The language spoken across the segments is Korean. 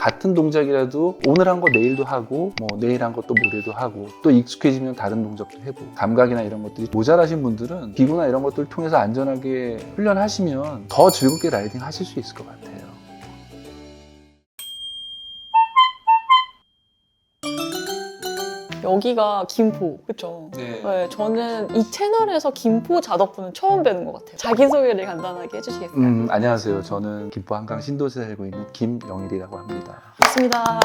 같은 동작이라도 오늘 한 거 내일도 하고 뭐 내일 한 거 또 모레도 하고 또 익숙해지면 다른 동작도 해보고 감각이나 이런 것들이 모자라신 분들은 기구나 이런 것들을 통해서 안전하게 훈련하시면 더 즐겁게 라이딩 하실 수 있을 것 같아요. 여기가 김포, 그쵸? 네. 저는 이 채널에서 김포 자덕분은 처음 뵈는 것 같아요. 자기소개를 간단하게 해주시겠어요? 안녕하세요. 저는 김포 한강 신도시에 살고 있는 김영일이라고 합니다. 반갑습니다.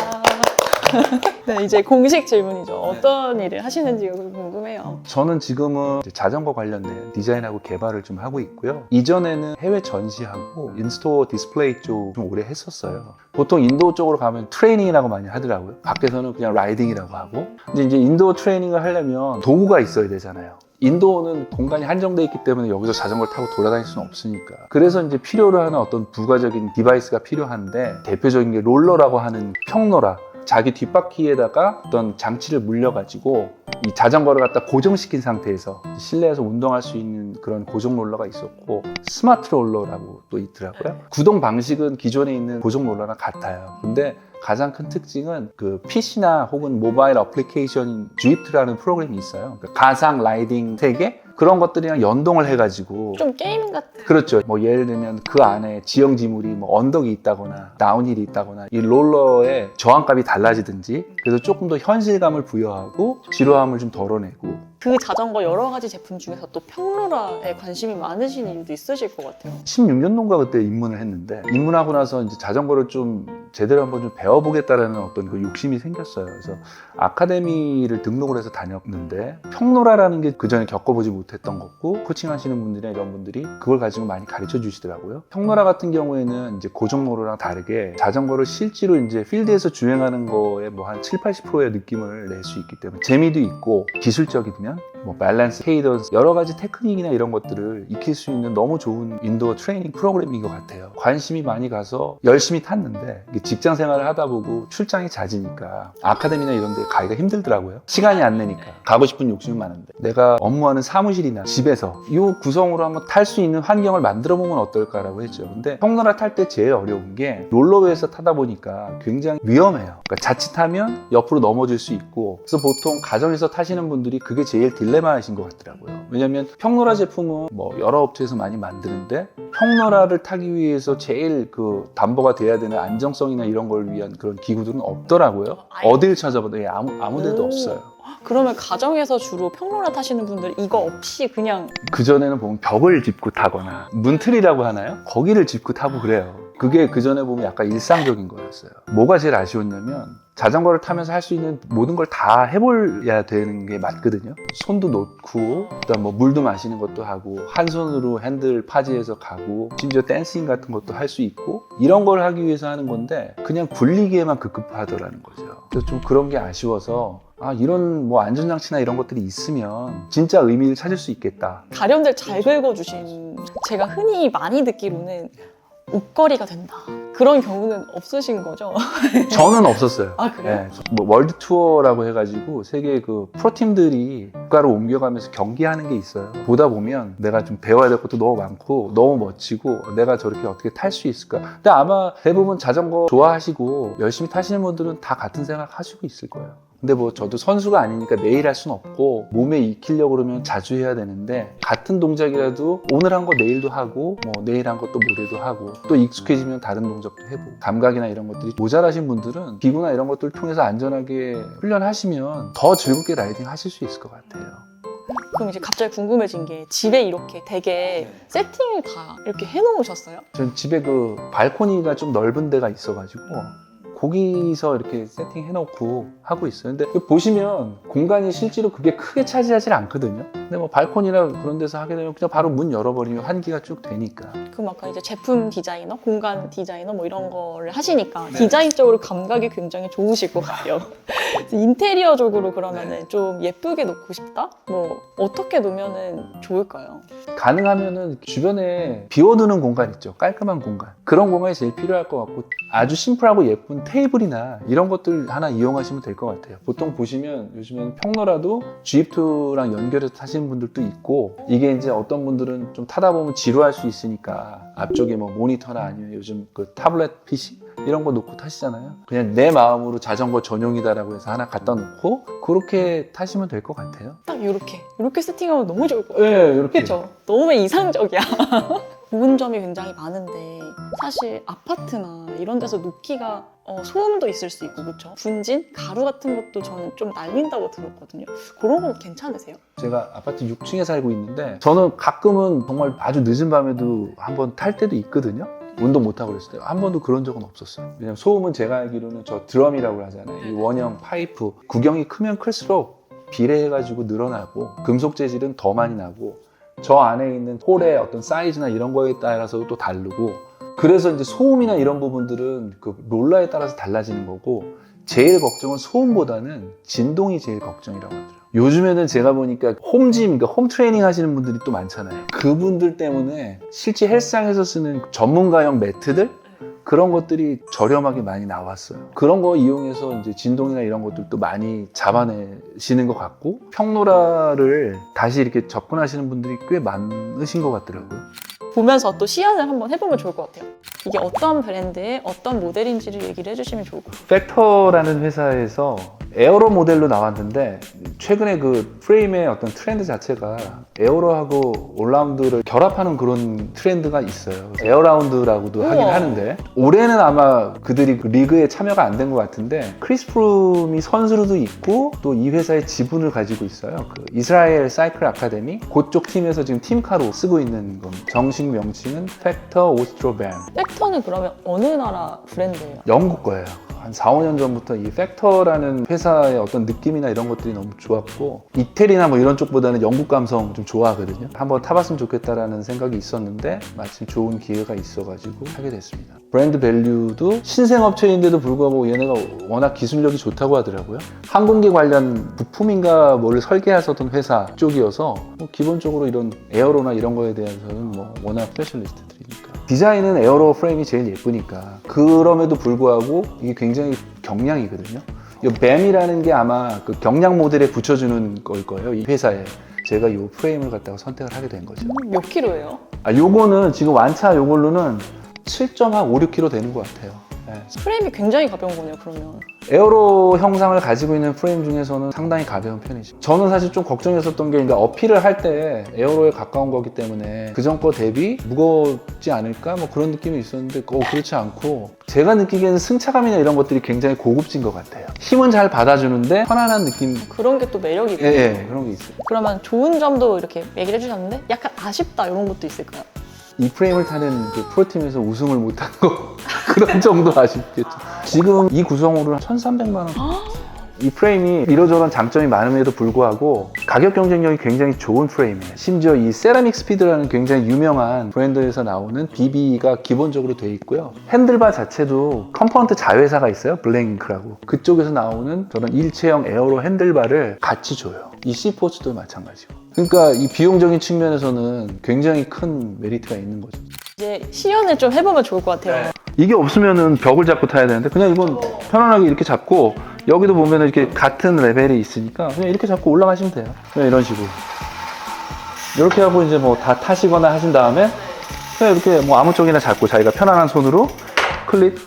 네, 이제 공식 질문이죠. 어떤 일을 하시는지가 궁금해요. 저는 지금은 이제 자전거 관련된 디자인하고 개발을 좀 하고 있고요. 이전에는 해외 전시하고 인스토어 디스플레이 쪽 좀 오래 했었어요. 보통 인도어 쪽으로 가면 트레이닝이라고 많이 하더라고요. 밖에서는 그냥 라이딩이라고 하고. 근데 이제 인도어 트레이닝을 하려면 도구가 있어야 되잖아요. 인도어는 공간이 한정되어 있기 때문에 여기서 자전거를 타고 돌아다닐 수는 없으니까. 그래서 이제 필요로 하는 어떤 부가적인 디바이스가 필요한데 대표적인 게 롤러라고 하는 평로라. 자기 뒷바퀴에다가 어떤 장치를 물려가지고 이 자전거를 갖다 고정시킨 상태에서 실내에서 운동할 수 있는 그런 고정 롤러가 있었고 스마트 롤러라고 또 있더라고요. 구동 방식은 기존에 있는 고정 롤러랑 같아요. 근데 가장 큰 특징은 그 PC나 혹은 모바일 어플리케이션 주입트라는 프로그램이 있어요. 그러니까 가상 라이딩 세계 그런 것들이랑 연동을 해가지고 좀 게임 같은. 그렇죠. 뭐 예를 들면 그 안에 지형 지물이 뭐 언덕이 있다거나 다운힐이 있다거나 이 롤러의 저항값이 달라지든지 그래서 조금 더 현실감을 부여하고 지루함을 좀 덜어내고 그 자전거 여러 가지 제품 중에서 또 평로라에 관심이 많으신 이유도 있으실 것 같아요. 16년도인가 그때 입문을 했는데 입문하고 나서 이제 자전거를 좀 제대로 한번 좀 배워보겠다라는 어떤 그 욕심이 생겼어요. 그래서 아카데미를 등록을 해서 다녔는데 평로라라는 게 그전에 겪어보지 못했던 거고 코칭하시는 분들이나 이런 분들이 그걸 가지고 많이 가르쳐 주시더라고요. 평로라 같은 경우에는 이제 고정로로랑 다르게 자전거를 실제로 이제 필드에서 주행하는 거에 뭐 한 70-80%의 느낌을 낼 수 있기 때문에 재미도 있고 기술적이면 뭐 밸런스, 케이던스 여러 가지 테크닉이나 이런 것들을 익힐 수 있는 너무 좋은 인도어 트레이닝 프로그램인 것 같아요. 관심이 많이 가서 열심히 탔는데 직장 생활을 하다 보고 출장이 잦으니까 아카데미나 이런 데 가기가 힘들더라고요. 시간이 안 되니까 가고 싶은 욕심은 많은데 내가 업무하는 사무실이나 집에서 이 구성으로 한번 탈 수 있는 환경을 만들어 보면 어떨까라고 했죠. 근데 평로라 탈 때 제일 어려운 게 롤러웨이에서 타다 보니까 굉장히 위험해요. 그러니까 자칫하면 옆으로 넘어질 수 있고 그래서 보통 가정에서 타시는 분들이 그게 제일 딜레마이신 것 같더라고요. 왜냐면 평로라 제품은 뭐 여러 업체에서 많이 만드는데 평로라를 타기 위해서 제일 그 담보가 돼야 되는 안정성이나 이런 걸 위한 그런 기구들은 없더라고요. 어딜 찾아봐도 아무 데도 없어요. 그러면 가정에서 주로 평로라 타시는 분들 이거 없이 그냥 그전에는 보면 벽을 짚고 타거나 문틀이라고 하나요? 거기를 짚고 타고 그래요. 그게 그전에 보면 약간 일상적인 거였어요. 뭐가 제일 아쉬웠냐면 자전거를 타면서 할 수 있는 모든 걸 다 해볼야 되는 게 맞거든요. 손도 놓고 그다음 뭐 물도 마시는 것도 하고 한 손으로 핸들 파지해서 가고 심지어 댄싱 같은 것도 할 수 있고 이런 걸 하기 위해서 하는 건데 그냥 굴리기에만 급급하더라는 거죠. 그래서 좀 그런 게 아쉬워서 이런 뭐 안전장치나 이런 것들이 있으면 진짜 의미를 찾을 수 있겠다. 가령들 잘 긁어주신 제가 흔히 많이 듣기로는 옷걸이가 된다. 그런 경우는 없으신 거죠? 저는 없었어요. 그래요? 뭐 월드 투어라고 해가지고 세계 그 프로팀들이 국가로 옮겨가면서 경기하는 게 있어요. 보다 보면 내가 좀 배워야 될 것도 너무 많고 너무 멋지고 내가 저렇게 어떻게 탈 수 있을까. 근데 아마 대부분 자전거 좋아하시고 열심히 타시는 분들은 다 같은 생각 하시고 있을 거예요. 근데 뭐 저도 선수가 아니니까 매일 할 수는 없고 몸에 익히려고 그러면 자주 해야 되는데 같은 동작이라도 오늘 한 거 내일도 하고 뭐 내일 한 거 또 모레도 하고 또 익숙해지면 다른 동작도 해보고 감각이나 이런 것들이 모자라신 분들은 기구나 이런 것들을 통해서 안전하게 훈련하시면 더 즐겁게 라이딩 하실 수 있을 것 같아요. 그럼 이제 갑자기 궁금해진 게 집에 이렇게 되게 세팅을 다 이렇게 해놓으셨어요? 전 집에 그 발코니가 좀 넓은 데가 있어가지고 거기서 이렇게 세팅해놓고 하고 있어요. 근데 보시면 공간이 실제로 그게 크게 차지하지 않거든요. 근데 뭐 발코니나 그런 데서 하게 되면 그냥 바로 문 열어버리면 환기가 쭉 되니까. 그럼 아까 이제 제품 디자이너, 공간 디자이너 뭐 이런 거를 하시니까 디자인적으로 감각이 굉장히 좋으실 것 같아요. 인테리어적으로 그러면은 좀 예쁘게 놓고 싶다? 뭐 어떻게 놓으면은 좋을까요? 가능하면은 주변에 비워두는 공간 있죠. 깔끔한 공간. 그런 공간이 제일 필요할 것 같고 아주 심플하고 예쁜 턴테이블이나 이런 것들 하나 이용하시면 될 것 같아요. 보통 보시면 요즘엔 평로라도 G2랑 연결해서 타시는 분들도 있고, 이게 이제 어떤 분들은 좀 타다 보면 지루할 수 있으니까 앞쪽에 뭐 모니터나 아니면 요즘 그 타블렛 PC 이런 거 놓고 타시잖아요. 그냥 내 마음으로 자전거 전용이다라고 해서 하나 갖다 놓고 그렇게 타시면 될 것 같아요. 딱 이렇게 세팅하면 너무 좋을 것 같아요. 네, 이렇게. 그렇죠. 너무 이상적이야. 좋은 점이 굉장히 많은데 사실 아파트나 이런 데서 놓기가 소음도 있을 수 있고 그렇죠. 분진, 가루 같은 것도 저는 좀 날린다고 들었거든요. 그런 건 괜찮으세요? 제가 아파트 6층에 살고 있는데 저는 가끔은 정말 아주 늦은 밤에도 한번 탈 때도 있거든요. 운동 못하고 그랬을 때 한 번도 그런 적은 없었어요. 왜냐면 소음은 제가 알기로는 저 드럼이라고 하잖아요. 이 원형 파이프 구경이 크면 클수록 비례해가지고 늘어나고 금속 재질은 더 많이 나고 저 안에 있는 홀의 어떤 사이즈나 이런 거에 따라서 또 다르고, 그래서 이제 소음이나 이런 부분들은 그 롤러에 따라서 달라지는 거고, 제일 걱정은 소음보다는 진동이 제일 걱정이라고 하더라고요. 요즘에는 제가 보니까 홈짐, 그러니까 홈 트레이닝 하시는 분들이 또 많잖아요. 그분들 때문에 실제 헬스장에서 쓰는 전문가용 매트들? 그런 것들이 저렴하게 많이 나왔어요. 그런 거 이용해서 이제 진동이나 이런 것들도 많이 잡아내시는 것 같고, 평노라를 다시 이렇게 접근하시는 분들이 꽤 많으신 것 같더라고요. 보면서 또 시연을 한번 해보면 좋을 것 같아요. 이게 어떤 브랜드의 어떤 모델인지를 얘기를 해주시면 좋을 것 같아요. 팩터라는 회사에서 에어로 모델로 나왔는데, 최근에 그 프레임의 어떤 트렌드 자체가 에어로하고 올라운드를 결합하는 그런 트렌드가 있어요. 에어라운드라고도 하긴 우와. 하는데, 올해는 아마 그들이 그 리그에 참여가 안 된 것 같은데, 크리스 프룸이 선수로도 있고 또 이 회사의 지분을 가지고 있어요. 그 이스라엘 사이클 아카데미 그쪽 팀에서 지금 팀카로 쓰고 있는 겁니다. 정식 명칭은 팩터 오스트로밴. 팩터는 그러면 어느 나라 브랜드예요? 영국 거예요. 한 4, 5년 전부터 이 팩터라는 회사의 어떤 느낌이나 이런 것들이 너무 좋았고, 이태리나 뭐 이런 쪽보다는 영국 감성 좀 좋아하거든요. 한번 타봤으면 좋겠다라는 생각이 있었는데 마침 좋은 기회가 있어가지고 하게 됐습니다. 브랜드 밸류도 신생업체인데도 불구하고 얘네가 워낙 기술력이 좋다고 하더라고요. 항공기 관련 부품인가 뭘 설계하셨던 회사 쪽이어서 뭐 기본적으로 이런 에어로나 이런 거에 대해서는 뭐 워낙 스페셜리스트들이니까. 디자인은 에어로 프레임이 제일 예쁘니까. 그럼에도 불구하고 이게 굉장히 경량이거든요. 이 뱀이라는 게 아마 그 경량 모델에 붙여주는 걸 거예요, 이 회사에. 제가 이 프레임을 갖다가 선택을 하게 된 거죠. 몇 킬로예요? 요거는 지금 완차 요걸로는 7.56kg 되는 것 같아요. 네. 프레임이 굉장히 가벼운 거네요, 그러면. 에어로 형상을 가지고 있는 프레임 중에서는 상당히 가벼운 편이죠. 저는 사실 좀 걱정했었던 게, 그러니까 어필을 할 때 에어로에 가까운 거기 때문에 그전 거 대비 무겁지 않을까 뭐 그런 느낌이 있었는데 그렇지 않고, 제가 느끼기에는 승차감이나 이런 것들이 굉장히 고급진 것 같아요. 힘은 잘 받아주는데 편안한 느낌. 그런 게 또 매력이군요. 예, 그런 게 있어요. 그러면 좋은 점도 이렇게 얘기를 해주셨는데 약간 아쉽다 이런 것도 있을까요? 이 프레임을 타는 그 프로팀에서 우승을 못한 거 그런 정도 아쉽겠죠. 지금 이 구성으로는 1,300만 원. 이 프레임이 이러저런 장점이 많음에도 불구하고 가격 경쟁력이 굉장히 좋은 프레임이에요. 심지어 이 세라믹 스피드라는 굉장히 유명한 브랜드에서 나오는 BB가 기본적으로 돼 있고요. 핸들바 자체도 컴포넌트 자회사가 있어요. 블랙잉크라고. 그쪽에서 나오는 저런 일체형 에어로 핸들바를 같이 줘요. 이 C포츠도 마찬가지고. 그러니까 이 비용적인 측면에서는 굉장히 큰 메리트가 있는 거죠. 이제 시연을 좀 해보면 좋을 것 같아요. 이게 없으면은 벽을 잡고 타야 되는데, 그냥 이건 편안하게 이렇게 잡고, 여기도 보면 이렇게 같은 레벨이 있으니까 그냥 이렇게 잡고 올라가시면 돼요. 그냥 이런 식으로. 이렇게 하고 이제 뭐 다 타시거나 하신 다음에 그냥 이렇게 뭐 아무 쪽이나 잡고 자기가 편안한 손으로 클립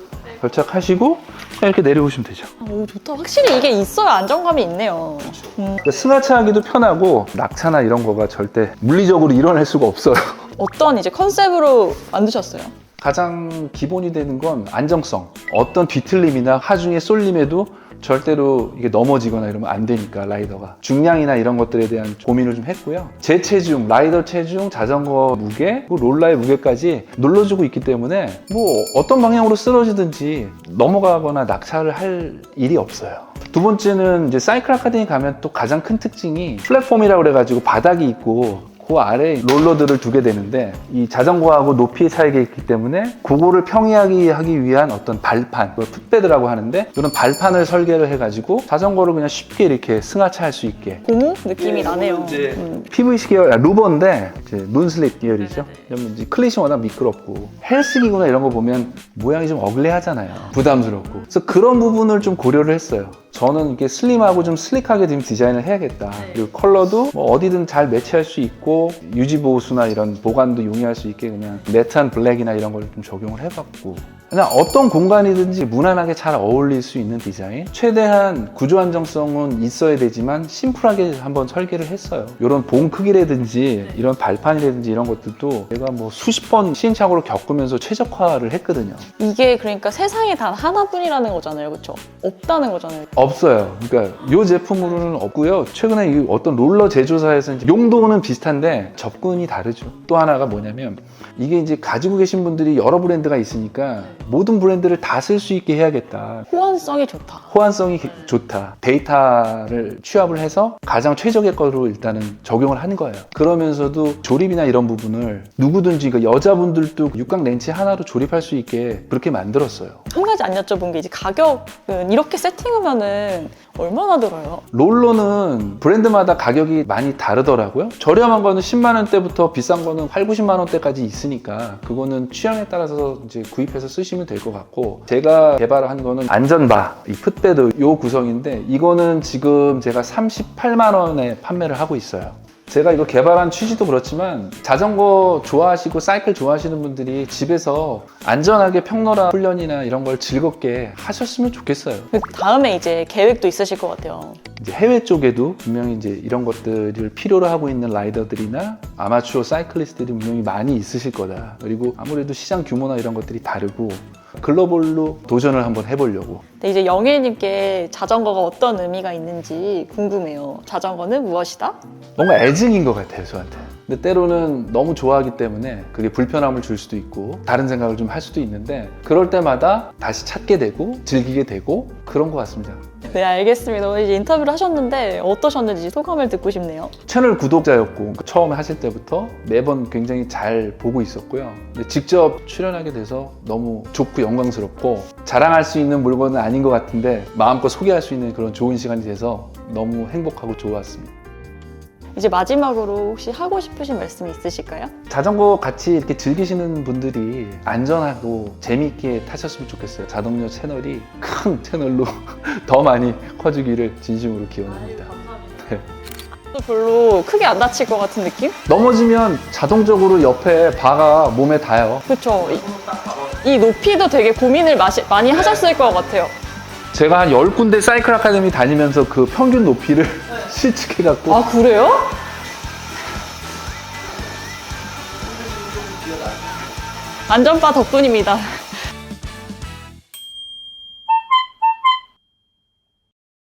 결착하시고 그냥 이렇게 내려오시면 되죠. 오, 좋다. 확실히 이게 있어야 안정감이 있네요. 그러니까 승하차하기도 편하고, 낙차나 이런 거가 절대 물리적으로 일어날 수가 없어요. 어떤 이제 컨셉으로 만드셨어요? 가장 기본이 되는 건 안정성. 어떤 뒤틀림이나 하중에 쏠림에도 절대로 이게 넘어지거나 이러면 안 되니까, 라이더가. 중량이나 이런 것들에 대한 고민을 좀 했고요. 제 체중, 라이더 체중, 자전거 무게, 그리고 롤러의 무게까지 눌러주고 있기 때문에 뭐 어떤 방향으로 쓰러지든지 넘어가거나 낙차를 할 일이 없어요. 두 번째는 이제 사이클 아카데미 가면 또 가장 큰 특징이 플랫폼이라고 그래가지고 바닥이 있고 그 아래에 롤러들을 두게 되는데 이 자전거하고 높이의 차이가 있기 때문에 그거를 평이하게 위한 어떤 발판, 그걸 풋베드라고 하는데 이런 발판을 설계를 해가지고 자전거를 그냥 쉽게 이렇게 승하차할 수 있게 고무 느낌이 나네요. PVC 계열, 루버인데 이제 문슬립 계열이죠. 그러면 이제 클릿이 워낙 미끄럽고 헬스기구나 이런 거 보면 모양이 좀 어글리하잖아요. 부담스럽고. 그래서 그런 부분을 좀 고려를 했어요. 저는 이렇게 슬림하고 좀 슬릭하게 좀 디자인을 해야겠다. 그리고 컬러도 뭐 어디든 잘 매치할 수 있고 유지 보수나 이런 보관도 용이할 수 있게 그냥 매트한 블랙이나 이런 걸 좀 적용을 해봤고 그냥 어떤 공간이든지 무난하게 잘 어울릴 수 있는 디자인, 최대한 구조 안정성은 있어야 되지만 심플하게 한번 설계를 했어요. 이런 봉 크기라든지 이런 발판이라든지 이런 것들도 제가 뭐 수십 번 시행착오를 겪으면서 최적화를 했거든요. 이게 그러니까 세상에 단 하나뿐이라는 거잖아요, 그렇죠? 없다는 거잖아요. 없어요. 그러니까 이 제품으로는 없고요. 최근에 이 어떤 롤러 제조사에서 이제 용도는 비슷한데 접근이 다르죠. 또 하나가 뭐냐면 이게 이제 가지고 계신 분들이 여러 브랜드가 있으니까 모든 브랜드를 다 쓸 수 있게 해야겠다. 호환성이 좋다. 호환성이 좋다. 데이터를 취합을 해서 가장 최적의 거로 일단은 적용을 하는 거예요. 그러면서도 조립이나 이런 부분을 누구든지 그러니까 여자분들도 육각 렌치 하나로 조립할 수 있게 그렇게 만들었어요. 한 가지 안 여쭤본 게 이제 가격은 이렇게 세팅하면은 얼마나 들어요? 롤러는 브랜드마다 가격이 많이 다르더라고요. 저렴한 거는 10만 원대부터 비싼 거는 8, 90만 원대까지 있으니까 그거는 취향에 따라서 이제 구입해서 쓰시면 될 것 같고 제가 개발한 거는 안전바, 이 풋베드 요 구성인데 이거는 지금 제가 38만 원에 판매를 하고 있어요. 제가 이거 개발한 취지도 그렇지만 자전거 좋아하시고 사이클 좋아하시는 분들이 집에서 안전하게 평로라 훈련이나 이런 걸 즐겁게 하셨으면 좋겠어요. 그 다음에 이제 계획도 있으실 것 같아요. 이제 해외 쪽에도 분명히 이제 이런 것들을 필요로 하고 있는 라이더들이나 아마추어 사이클리스트들이 분명히 많이 있으실 거다. 그리고 아무래도 시장 규모나 이런 것들이 다르고 글로벌로 도전을 한번 해보려고. 근데 이제 영애님께 자전거가 어떤 의미가 있는지 궁금해요. 자전거는 무엇이다? 뭔가 애증인 것 같아요, 저한테. 근데 때로는 너무 좋아하기 때문에 그게 불편함을 줄 수도 있고 다른 생각을 좀 할 수도 있는데 그럴 때마다 다시 찾게 되고 즐기게 되고 그런 것 같습니다. 네, 알겠습니다. 오늘 이제 인터뷰를 하셨는데 어떠셨는지 소감을 듣고 싶네요. 채널 구독자였고 처음에 하실 때부터 매번 굉장히 잘 보고 있었고요. 근데 직접 출연하게 돼서 너무 좋고 영광스럽고 자랑할 수 있는 물건은 아닌 것 같은데 마음껏 소개할 수 있는 그런 좋은 시간이 돼서 너무 행복하고 좋았습니다. 이제 마지막으로 혹시 하고 싶으신 말씀이 있으실까요? 자전거 같이 이렇게 즐기시는 분들이 안전하고 재미있게 타셨으면 좋겠어요. 자동차 채널이 큰 채널로 더 많이 커지기를 진심으로 기원합니다. 별로 크게 안 다칠 것 같은 느낌? 넘어지면 자동적으로 옆에 바가 몸에 닿아요. 그렇죠. 이 높이도 되게 고민을 많이 하셨을 것 같아요. 제가 한 10군데 사이클 아카데미 다니면서 그 평균 높이를 실측해갖고 아, 그래요? 안전바 덕분입니다.